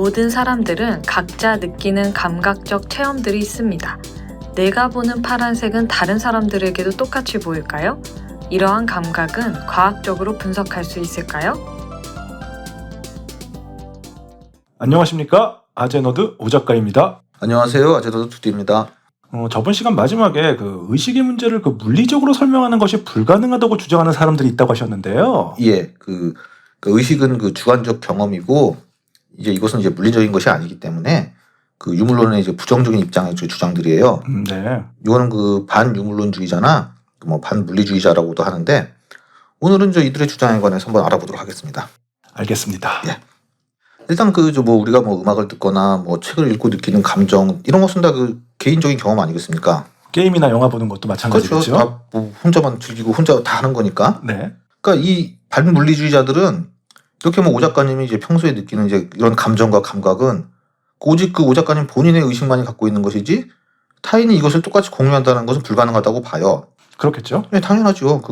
모든 사람들은 각자 느끼는 감각적 체험들이 있습니다. 내가 보는 파란색은 다른 사람들에게도 똑같이 보일까요? 이러한 감각은 과학적으로 분석할 수 있을까요? 안녕하십니까? 아제너드 오 작가입니다. 안녕하세요. 아제너드 투디입니다. 저번 시간 마지막에 의식의 문제를 물리적으로 설명하는 것이 불가능하다고 주장하는 사람들이 있다고 하셨는데요. 예, 그 의식은 주관적 경험이고 이제 이것은 이제 물리적인 것이 아니기 때문에 유물론의 이제 부정적인 입장의 주장들이에요. 네. 이거는 반유물론주의자나 반물리주의자라고도 하는데 오늘은 이들의 주장에 관해서 한번 알아보도록 하겠습니다. 알겠습니다. 예. 일단 우리가 음악을 듣거나 책을 읽고 느끼는 감정 이런 것은 다 개인적인 경험 아니겠습니까? 게임이나 영화 보는 것도 마찬가지죠. 그렇죠. 다 혼자만 즐기고 혼자 다 하는 거니까. 네. 그러니까 이 반물리주의자들은 이렇게 오 작가님이 이제 평소에 느끼는 이제 이런 감정과 감각은 오직 오 작가님 본인의 의식만이 갖고 있는 것이지 타인이 이것을 똑같이 공유한다는 것은 불가능하다고 봐요. 그렇겠죠. 네, 당연하죠.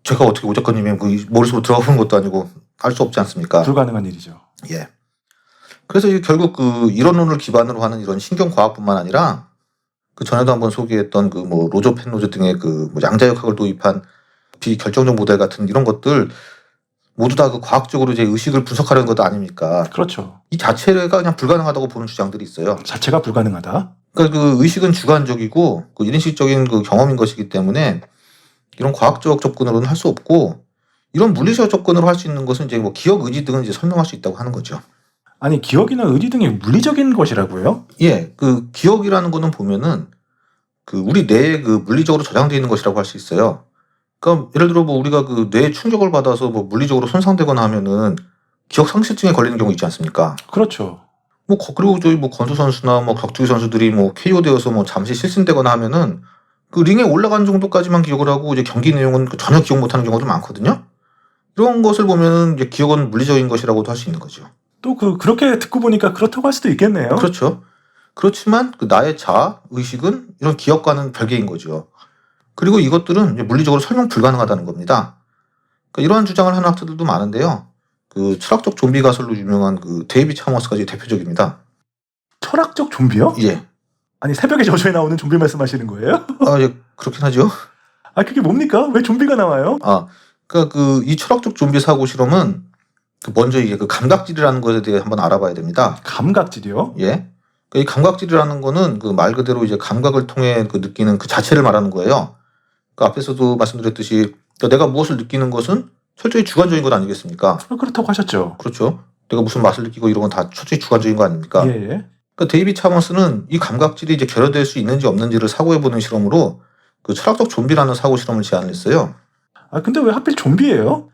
제가 어떻게 오 작가님의 머릿속으로 들어가 보는 것도 아니고 알 수 없지 않습니까? 불가능한 일이죠. 예. 그래서 결국 이론론을 기반으로 하는 이런 신경과학뿐만 아니라 전에도 한번 소개했던 로저 펜로즈 등의 양자역학을 도입한 비결정적 모델 같은 이런 것들 모두 다 과학적으로 이제 의식을 분석하려는 것도 아닙니까? 그렇죠. 이 자체가 그냥 불가능하다고 보는 주장들이 있어요. 자체가 불가능하다. 그러니까 의식은 주관적이고 인식적인 경험인 것이기 때문에 이런 과학적 접근으로는 할 수 없고 이런 물리적 접근으로 할 수 있는 것은 이제 기억, 의지 등은 이제 설명할 수 있다고 하는 거죠. 아니 기억이나 의지 등이 물리적인 것이라고요? 예, 기억이라는 거는 보면은 우리 뇌에 물리적으로 저장되어 있는 것이라고 할 수 있어요. 그러니까 예를 들어 우리가 뇌에 충격을 받아서 물리적으로 손상되거나 하면은 기억 상실증에 걸리는 경우 있지 않습니까? 그렇죠. 그리고 저희 권투 선수나 격투기 선수들이 KO되어서 잠시 실신되거나 하면은 링에 올라간 정도까지만 기억을 하고 이제 경기 내용은 전혀 기억 못하는 경우도 많거든요. 이런 것을 보면은 이제 기억은 물리적인 것이라고도 할 수 있는 거죠. 또 그렇게 듣고 보니까 그렇다고 할 수도 있겠네요. 그렇죠. 그렇지만 나의 자아, 의식은 이런 기억과는 별개인 거죠. 그리고 이것들은 이제 물리적으로 설명 불가능하다는 겁니다. 이러한 주장을 하는 학자들도 많은데요. 철학적 좀비 가설로 유명한 데이비 차머스가 이제 대표적입니다. 철학적 좀비요? 예. 아니 새벽에 저주에 나오는 좀비 말씀하시는 거예요? 예, 그렇긴 하죠. 그게 뭡니까? 왜 좀비가 나와요? 이 철학적 좀비 사고 실험은 먼저 이게 감각질이라는 것에 대해 한번 알아봐야 됩니다. 감각질이요? 예. 이 감각질이라는 거는 말 그대로 이제 감각을 통해 느끼는 자체를 말하는 거예요. 앞에서도 말씀드렸듯이 내가 무엇을 느끼는 것은 철저히 주관적인 것 아니겠습니까? 그렇다고 하셨죠. 그렇죠. 내가 무슨 맛을 느끼고 이런 건 다 철저히 주관적인 거 아닙니까? 예. 데이비 차머스는 이 감각질이 이제 결여될 수 있는지 없는지를 사고해보는 실험으로 철학적 좀비라는 사고 실험을 제안을 했어요. 근데 왜 하필 좀비예요?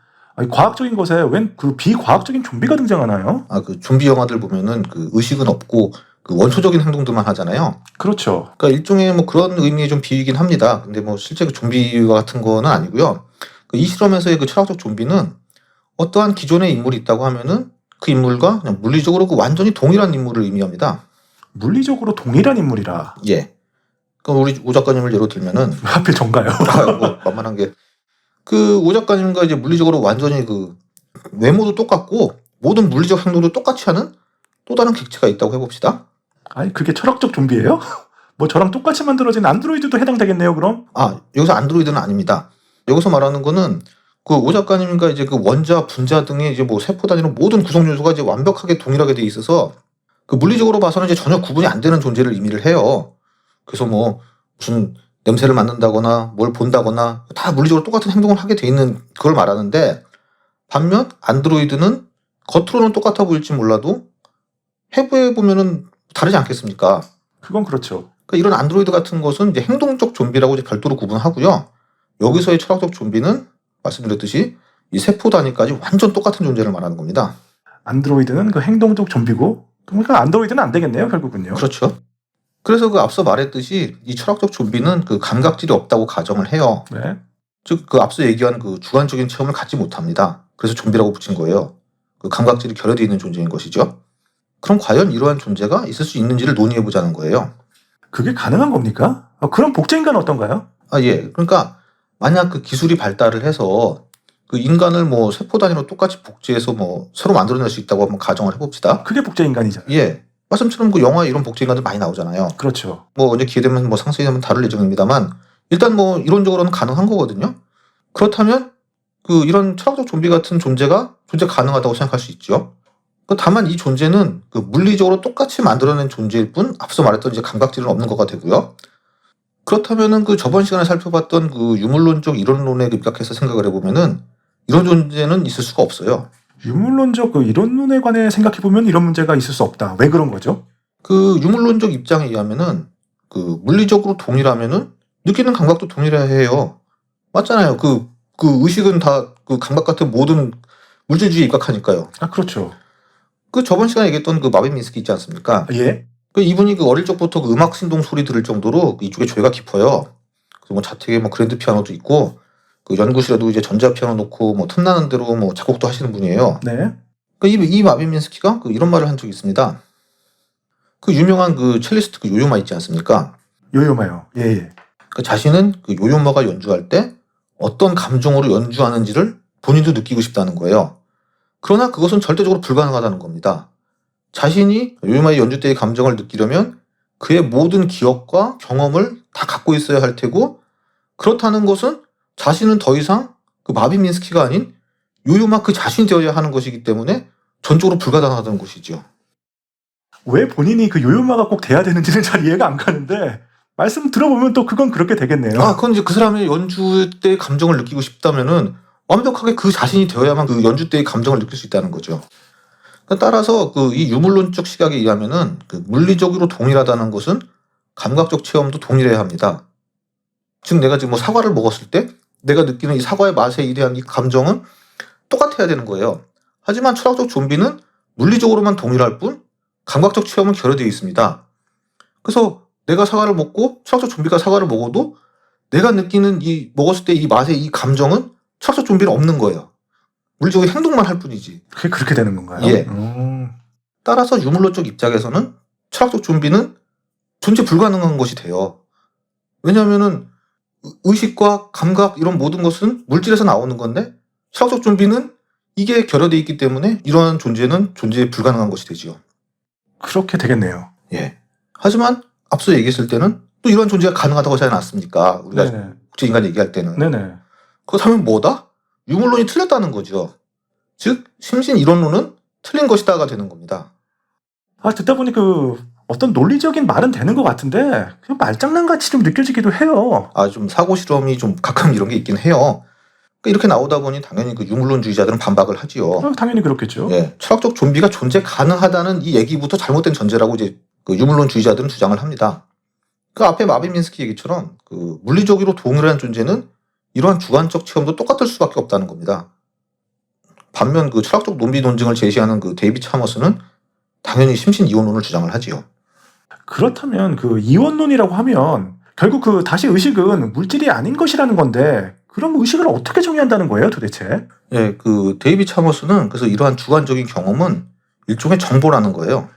과학적인 것에 웬 비과학적인 좀비가 등장하나요? 좀비 영화들 보면은 의식은 없고 원초적인 행동들만 하잖아요. 그렇죠. 그러니까 일종의 그런 의미의 좀 비유이긴 합니다. 근데 실제 좀비와 같은 거는 아니고요. 이 실험에서의 철학적 좀비는 어떠한 기존의 인물이 있다고 하면은 그 인물과 그냥 물리적으로 완전히 동일한 인물을 의미합니다. 물리적으로 동일한 인물이라. 예. 우리 오 작가님을 예로 들면은 하필 전가요? 만만한 게 오 작가님과 이제 물리적으로 완전히 외모도 똑같고 모든 물리적 행동도 똑같이 하는 또 다른 객체가 있다고 해봅시다. 그게 철학적 좀비예요? 저랑 똑같이 만들어진 안드로이드도 해당되겠네요, 그럼? 여기서 안드로이드는 아닙니다. 여기서 말하는 거는 오 작가님과 이제 원자, 분자 등의 이제 세포 단위로 모든 구성 요소가 이제 완벽하게 동일하게 돼 있어서 물리적으로 봐서는 이제 전혀 구분이 안 되는 존재를 의미를 해요. 그래서 무슨 냄새를 맡는다거나 뭘 본다거나 다 물리적으로 똑같은 행동을 하게 돼 있는 그걸 말하는데 반면 안드로이드는 겉으로는 똑같아 보일지 몰라도 해부해 보면은 다르지 않겠습니까? 그건 그렇죠. 이런 안드로이드 같은 것은 이제 행동적 좀비라고 이제 별도로 구분하고요. 여기서의 철학적 좀비는 말씀드렸듯이 이 세포 단위까지 완전 똑같은 존재를 말하는 겁니다. 안드로이드는 행동적 좀비고, 그러니까 안드로이드는 안 되겠네요, 결국은요. 그렇죠. 그래서 앞서 말했듯이 이 철학적 좀비는 감각질이 없다고 가정을 해요. 네. 즉 앞서 얘기한 주관적인 체험을 갖지 못합니다. 그래서 좀비라고 붙인 거예요. 감각질이 결여되어 있는 존재인 것이죠. 그럼 과연 이러한 존재가 있을 수 있는지를 논의해 보자는 거예요. 그게 가능한 겁니까? 그럼 복제인간은 어떤가요? 예. 그러니까 만약 기술이 발달을 해서 그 인간을 뭐 세포 단위로 똑같이 복제해서 뭐 새로 만들어낼 수 있다고 한번 가정을 해봅시다. 그게 복제 인간이잖아요. 예. 말씀처럼 그 영화에 이런 복제 인간들 많이 나오잖아요. 그렇죠. 뭐 언제 기회 되면 뭐 상세히 한번 다룰 예정입니다만 일단 뭐 이론적으로는 가능한 거거든요. 그렇다면 그 이런 철학적 좀비 같은 존재가 존재 가능하다고 생각할 수 있죠. 다만 이 존재는 그 물리적으로 똑같이 만들어낸 존재일 뿐 앞서 말했던 이제 감각질은 없는 거가 되고요. 그렇다면은 그 저번 시간에 살펴봤던 그 유물론적 이론론에 입각해서 생각을 해보면은 이런 존재는 있을 수가 없어요. 유물론적 그 이론론에 관해 생각해 보면 이런 문제가 있을 수 없다. 왜 그런 거죠? 그 유물론적 입장에 의하면은 그 물리적으로 동일하면은 느끼는 감각도 동일해야 해요. 맞잖아요. 그 의식은 다 그 감각 같은 모든 물질주의에 입각하니까요. 아, 그렇죠. 그 저번 시간에 얘기했던 그 마빈 미스키 있지 않습니까? 예. 그 이분이 그 어릴 적부터 그 음악 신동 소리 들을 정도로 이쪽에 죄가 깊어요. 그리고 뭐 자택에 뭐 그랜드 피아노도 있고 그 연구실에도 이제 전자 피아노 놓고 뭐 틈나는 대로 뭐 작곡도 하시는 분이에요. 네. 그 이 마빈 미스키가 그 이런 말을 한 적이 있습니다. 그 유명한 그 첼리스트 그 요요마 있지 않습니까? 요요마요. 예, 예. 그 자신은 그 요요마가 연주할 때 어떤 감정으로 연주하는지를 본인도 느끼고 싶다는 거예요. 그러나 그것은 절대적으로 불가능하다는 겁니다. 자신이 요요마의 연주 때의 감정을 느끼려면 그의 모든 기억과 경험을 다 갖고 있어야 할 테고 그렇다는 것은 자신은 더 이상 그 마빈 미스키가 아닌 요요마 그 자신이 되어야 하는 것이기 때문에 전적으로 불가능하다는 것이죠. 왜 본인이 그 요요마가 꼭 돼야 되는지는 잘 이해가 안 가는데 말씀 들어보면 또 그건 그렇게 되겠네요. 그건 이제 그 사람의 연주 때의 감정을 느끼고 싶다면은 완벽하게 그 자신이 되어야만 그 연주 때의 감정을 느낄 수 있다는 거죠. 따라서 그 이 유물론적 시각에 의하면은 그 물리적으로 동일하다는 것은 감각적 체험도 동일해야 합니다. 즉 내가 지금 뭐 사과를 먹었을 때 내가 느끼는 이 사과의 맛에 대한 이 감정은 똑같아야 되는 거예요. 하지만 철학적 좀비는 물리적으로만 동일할 뿐 감각적 체험은 결여되어 있습니다. 그래서 내가 사과를 먹고 철학적 좀비가 사과를 먹어도 내가 느끼는 이 먹었을 때 이 맛의 이 감정은 철학적 좀비는 없는 거예요. 물리적으로 행동만 할 뿐이지. 그게 그렇게 되는 건가요? 예. 따라서 유물론적 입장에서는 철학적 좀비는 존재 불가능한 것이 돼요. 왜냐하면은 의식과 감각 이런 모든 것은 물질에서 나오는 건데 철학적 좀비는 이게 결여되어 있기 때문에 이러한 존재는 존재 불가능한 것이 되지요. 그렇게 되겠네요. 예. 하지만 앞서 얘기했을 때는 또 이러한 존재가 가능하다고 하지 않았습니까? 우리가 네네. 국제 인간 얘기할 때는. 네네. 그렇다면 뭐다? 유물론이 틀렸다는 거죠. 즉 심신 이론론은 틀린 것이다가 되는 겁니다. 아, 듣다 보니 그 어떤 논리적인 말은 되는 것 같은데 그냥 말장난같이 좀 느껴지기도 해요. 좀 사고 실험이 좀 가끔 이런 게 있긴 해요. 그러니까 이렇게 나오다 보니 당연히 그 유물론주의자들은 반박을 하지요. 당연히 그렇겠죠. 예, 철학적 좀비가 존재 가능하다는 이 얘기부터 잘못된 전제라고 이제 그 유물론주의자들은 주장을 합니다. 그 앞에 마빈 미스키 얘기처럼 그 물리적으로 동일한 존재는 이러한 주관적 체험도 똑같을 수밖에 없다는 겁니다. 반면 그 철학적 논비 논증을 제시하는 그 데이비 차머스는 당연히 심신 이원론을 주장을 하지요. 그렇다면 그 이원론이라고 하면 결국 그 다시 의식은 물질이 아닌 것이라는 건데 그럼 의식을 어떻게 정의한다는 거예요, 도대체? 예, 그 데이비 차머스는 그래서 이러한 주관적인 경험은 일종의 정보라는 거예요.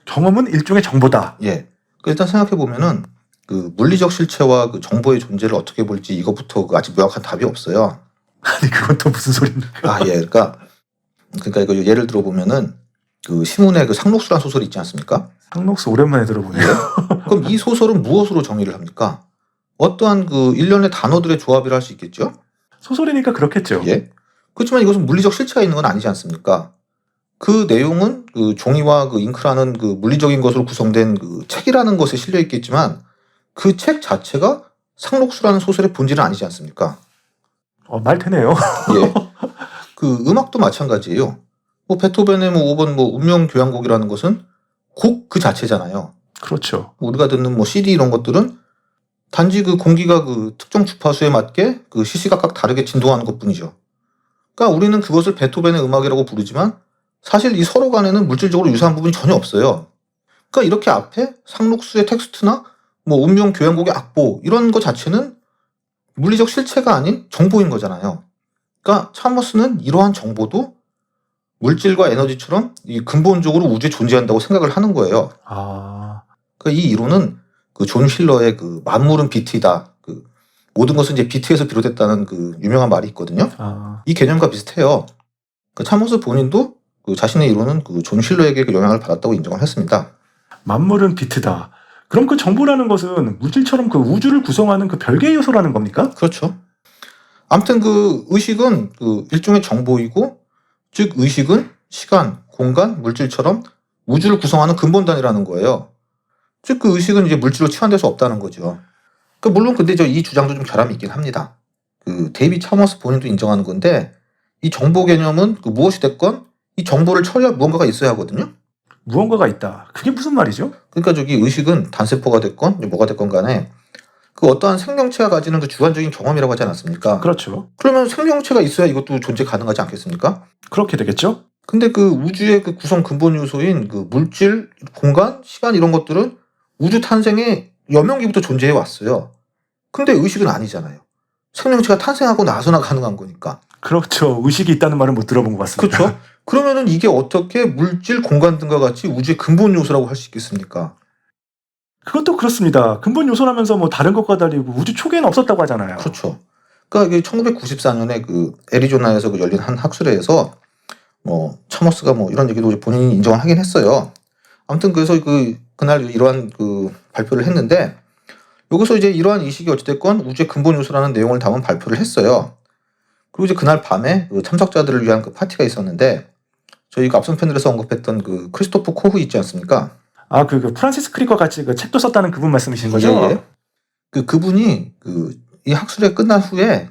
경험은 일종의 정보다. 예. 일단 생각해 보면은 그 물리적 실체와 그 정보의 존재를 어떻게 볼지 이것부터 그 아직 명확한 답이 없어요. 아니 그건 또 무슨 소리인가요? 예. 그러니까 이거 예를 들어 보면은 그 시문의 그 상록수란 소설이 있지 않습니까? 상록수 오랜만에 들어보네요. 그럼 이 소설은 무엇으로 정의를 합니까? 어떠한 그 일련의 단어들의 조합이라 할 수 있겠죠? 소설이니까 그렇겠죠. 예. 그렇지만 이것은 물리적 실체가 있는 건 아니지 않습니까? 그 내용은 그 종이와 그 잉크라는 그 물리적인 것으로 구성된 그 책이라는 것에 실려 있겠지만 그 책 자체가 상록수라는 소설의 본질은 아니지 않습니까? 말 되네요. 예. 그 음악도 마찬가지예요. 뭐 베토벤의 뭐 5번 뭐 운명 교향곡이라는 것은 곡 그 자체잖아요. 그렇죠. 우리가 듣는 뭐 CD 이런 것들은 단지 그 공기가 그 특정 주파수에 맞게 그 시시각각 다르게 진동하는 것뿐이죠. 그러니까 우리는 그것을 베토벤의 음악이라고 부르지만 사실 이 서로 간에는 물질적으로 유사한 부분이 전혀 없어요. 그러니까 이렇게 앞에 상록수의 텍스트나 뭐 운명 교향곡의 악보 이런 것 자체는 물리적 실체가 아닌 정보인 거잖아요. 그러니까 차머스는 이러한 정보도 물질과 에너지처럼 이 근본적으로 우주에 존재한다고 생각을 하는 거예요. 아, 그러니까 이 이론은 그 존 힐러의 그 만물은 비트이다. 그 모든 것은 이제 비트에서 비롯됐다는 그 유명한 말이 있거든요. 아, 이 개념과 비슷해요. 그 참모스 본인도 그 자신의 이론은 그 존 실러에게 그 영향을 받았다고 인정을 했습니다. 만물은 비트다. 그럼 그 정보라는 것은 물질처럼 그 우주를 구성하는 그 별개의 요소라는 겁니까? 그렇죠. 아무튼 그 의식은 그 일종의 정보이고, 즉 의식은 시간, 공간, 물질처럼 우주를 구성하는 근본 단위라는 거예요. 즉 그 의식은 이제 물질로 치환될 수 없다는 거죠. 그 물론 근데 저 이 주장도 좀 결함이 있긴 합니다. 그 데이비 차머스 본인도 인정하는 건데, 이 정보 개념은 그 무엇이 됐건 이 정보를 처리할 무언가가 있어야 하거든요. 무언가가 있다. 그게 무슨 말이죠? 그러니까 저기 의식은 단세포가 됐건 이제 뭐가 됐건 간에 그 어떠한 생명체가 가지는 그 주관적인 경험이라고 하지 않았습니까? 그렇죠. 그러면 생명체가 있어야 이것도 존재 가능하지 않겠습니까? 그렇게 되겠죠? 근데 그 우주의 그 구성 근본 요소인 그 물질, 공간, 시간 이런 것들은 우주 탄생의 여명기부터 존재해 왔어요. 근데 의식은 아니잖아요. 생명체가 탄생하고 나서나 가능한 거니까. 그렇죠. 의식이 있다는 말은 못 들어본 것 같습니다. 그렇죠? 그러면은 이게 어떻게 물질, 공간 등과 같이 우주의 근본 요소라고 할 수 있겠습니까? 그것도 그렇습니다. 근본 요소라면서 뭐 다른 것과 달리고 우주 초기에는 없었다고 하잖아요. 그렇죠. 그러니까 이게 1994년에 그 애리조나에서 그 열린 한 학술회에서 뭐 차머스가 뭐 이런 얘기도 본인이 인정을 하긴 했어요. 아무튼 그래서 그날 이러한 그 발표를 했는데, 여기서 이제 이러한 의식이 어찌됐건 우주의 근본 요소라는 내용을 담은 발표를 했어요. 그리고 이제 그날 밤에 그 참석자들을 위한 그 파티가 있었는데, 저희가 앞선 편들에서 언급했던 그 크리스토프 코흐 있지 않습니까? 아, 그 프란시스 크릭과 같이 그 책도 썼다는 그분 말씀이신 거죠? 예, 예. 그분이 이 학술회 끝난 후에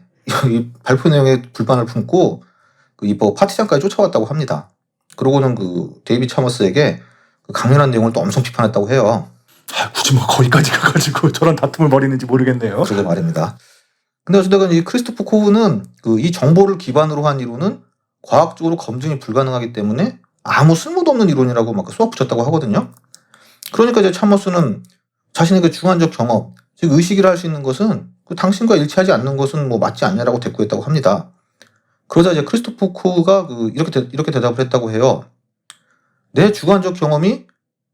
이 발표 내용에 불만을 품고 뭐 파티장까지 쫓아왔다고 합니다. 그러고는 그 데이비 차머스에게 그 강렬한 내용을 또 엄청 비판했다고 해요. 아, 굳이 뭐 거기까지 가가지고 저런 다툼을 벌이는지 모르겠네요. 그러게 말입니다. 근데 어쨌든 이 크리스토프 코흐는 이 정보를 기반으로 한 이론은 과학적으로 검증이 불가능하기 때문에 아무 쓸모도 없는 이론이라고 막 쏘아 붙였다고 하거든요. 그러니까 이제 차머스는 자신의 그 주관적 경험, 즉 의식이라 할 수 있는 것은 그 당신과 일치하지 않는 것은 뭐 맞지 않냐라고 대꾸했다고 합니다. 그러자 이제 크리스토프 코흐가 이렇게 대답을 했다고 해요. 내 주관적 경험이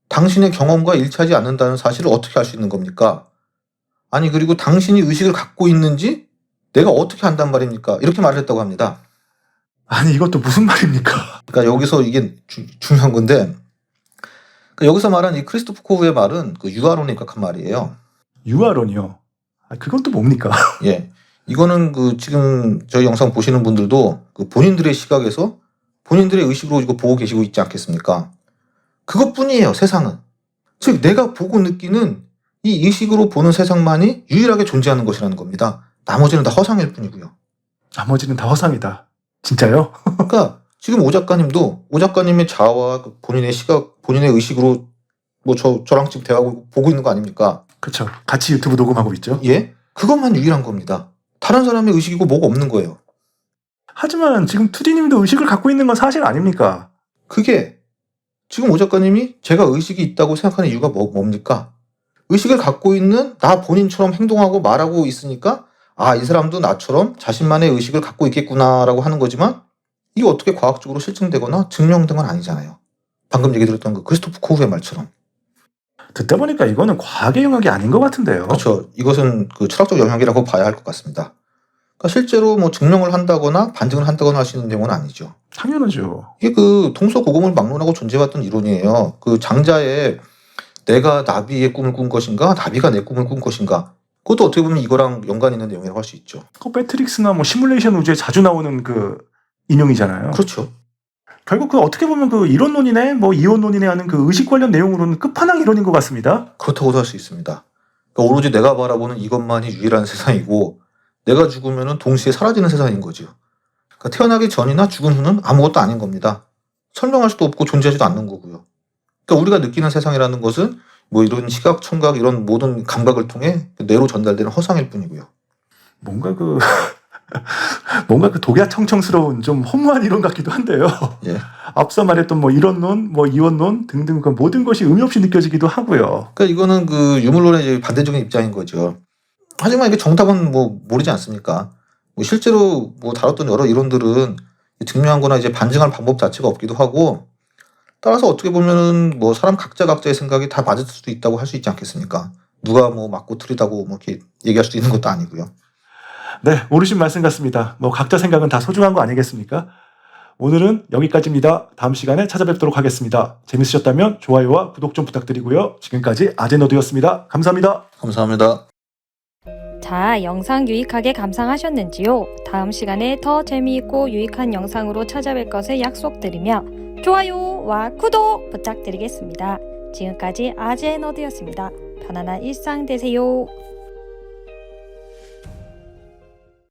당신의 경험과 일치하지 않는다는 사실을 어떻게 알 수 있는 겁니까? 아니 그리고 당신이 의식을 갖고 있는지 내가 어떻게 안단 말입니까? 이렇게 말을 했다고 합니다. 아니 이것도 무슨 말입니까? 그러니까 여기서 이게 중요한 건데, 그러니까 여기서 말한 이 크리스토프 코흐의 말은 그 유아론에 입각한 말이에요. 유아론이요. 아, 그건 또 뭡니까? 예, 이거는 지금 저희 영상 보시는 분들도 그 본인들의 시각에서 본인들의 의식으로 이거 보고 계시고 있지 않겠습니까? 그것뿐이에요, 세상은. 즉 내가 보고 느끼는 이 의식으로 보는 세상만이 유일하게 존재하는 것이라는 겁니다. 나머지는 다 허상일 뿐이고요. 나머지는 다 허상이다. 진짜요? 그러니까 지금 오 작가님의 자아와 본인의 시각, 본인의 의식으로 뭐 저랑 지금 대화하고 보고 있는 거 아닙니까? 그렇죠. 같이 유튜브 녹음하고 있죠. 예? 그것만 유일한 겁니다. 다른 사람의 의식이고 뭐가 없는 거예요. 하지만 지금 투디님도 의식을 갖고 있는 건 사실 아닙니까? 그게 지금 오 작가님이 제가 의식이 있다고 생각하는 이유가 뭡니까? 의식을 갖고 있는 나 본인처럼 행동하고 말하고 있으니까 아, 이 사람도 나처럼 자신만의 의식을 갖고 있겠구나라고 하는 거지만, 이게 어떻게 과학적으로 실증되거나 증명된 건 아니잖아요. 방금 얘기 드렸던 그 크리스토프 코흐의 말처럼. 듣다 보니까 이거는 과학의 영역이 아닌 것 같은데요. 그렇죠. 이것은 그 철학적 영역이라고 봐야 할 것 같습니다. 그러니까 실제로 뭐 증명을 한다거나 반증을 한다거나 할 수 있는 내용은 아니죠. 당연하죠. 이게 그 동서고금을 막론하고 존재해왔던 이론이에요. 그 장자의 내가 나비의 꿈을 꾼 것인가, 나비가 내 꿈을 꾼 것인가. 그것도 어떻게 보면 이거랑 연관 있는 내용이라고 할 수 있죠. 그 매트릭스나 뭐 시뮬레이션 우주에 자주 나오는 그 인용이잖아요. 그렇죠. 결국 그 어떻게 보면 그 이론론이네, 뭐 이론론이네 하는 그 의식 관련 내용으로는 끝판왕 이론인 것 같습니다. 그렇다고도 할 수 있습니다. 그러니까 오로지 내가 바라보는 이것만이 유일한 세상이고, 내가 죽으면 동시에 사라지는 세상인 거죠. 그러니까 태어나기 전이나 죽은 후는 아무것도 아닌 겁니다. 설명할 수도 없고 존재하지도 않는 거고요. 그러니까 우리가 느끼는 세상이라는 것은 뭐 이런 시각, 청각 이런 모든 감각을 통해 뇌로 전달되는 허상일 뿐이고요. 뭔가 그 독야청청스러운 좀 허무한 이론 같기도 한데요. 예. 앞서 말했던 뭐 이론론, 뭐 이원론 등등 그 모든 것이 의미 없이 느껴지기도 하고요. 그러니까 이거는 그 유물론의 이제 반대적인 입장인 거죠. 하지만 이게 정답은 뭐 모르지 않습니까? 뭐 실제로 뭐 다뤘던 여러 이론들은 증명하거나 이제 반증할 방법 자체가 없기도 하고, 따라서 어떻게 보면은 뭐 사람 각자의 생각이 다 맞을 수도 있다고 할 수 있지 않겠습니까? 누가 뭐 맞고 틀리다고 뭐 이렇게 얘기할 수도 있는 것도 아니고요. 네, 옳으신 말씀 같습니다. 뭐 각자 생각은 다 소중한 거 아니겠습니까? 오늘은 여기까지입니다. 다음 시간에 찾아뵙도록 하겠습니다. 재밌으셨다면 좋아요와 구독 좀 부탁드리고요. 지금까지 아제너드였습니다. 감사합니다. 감사합니다. 자, 영상 유익하게 감상하셨는지요? 다음 시간에 더 재미있고 유익한 영상으로 찾아뵐 것을 약속드리며 좋아요와 구독 부탁드리겠습니다. 지금까지 아제너드였습니다. 편안한 일상 되세요.